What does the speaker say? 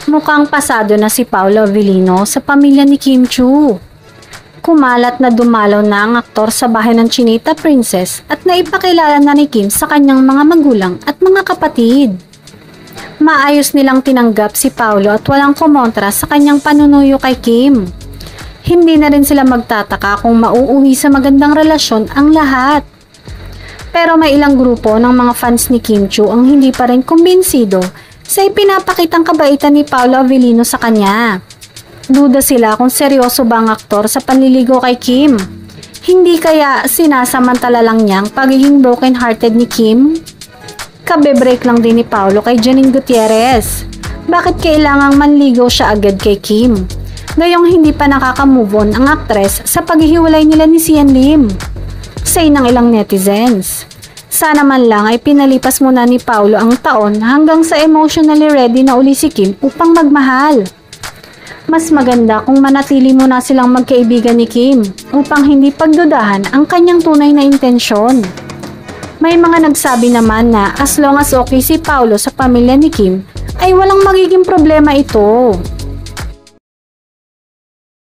Mukhang pasado na si Paolo Avellino sa pamilya ni Kim Chiu. Kumalat na dumalaw na ang aktor sa bahay ng Chinita Princess at naipakilala na ni Kim sa kanyang mga magulang at mga kapatid. Maayos nilang tinanggap si Paolo at walang kumontra sa kanyang panunuyo kay Kim. Hindi na rin sila magtataka kung mauuwi sa magandang relasyon ang lahat. Pero may ilang grupo ng mga fans ni Kim Chiu ang hindi pa rin kumbinsido sa ipinapakitang kabaitan ni Paolo Avellino sa kanya. Duda sila kung seryoso ba ang aktor sa panliligaw kay Kim. Hindi kaya sinasamantala lang niyang pagiging broken-hearted ni Kim? Kabe-break lang din ni Paolo kay Janine Gutierrez. Bakit kailangang manligaw siya agad kay Kim? Gayong hindi pa nakaka-move on ang aktres sa paghihiwalay nila ni Sian Lim. Say ng ilang netizens. Sana man lang ay pinalipas muna ni Paolo ang taon hanggang sa emotionally ready na uli si Kim upang magmahal. Mas maganda kung manatili muna silang magkaibigan ni Kim upang hindi pagdudahan ang kanyang tunay na intensyon. May mga nagsabi naman na as long as okay si Paolo sa pamilya ni Kim ay walang magiging problema ito.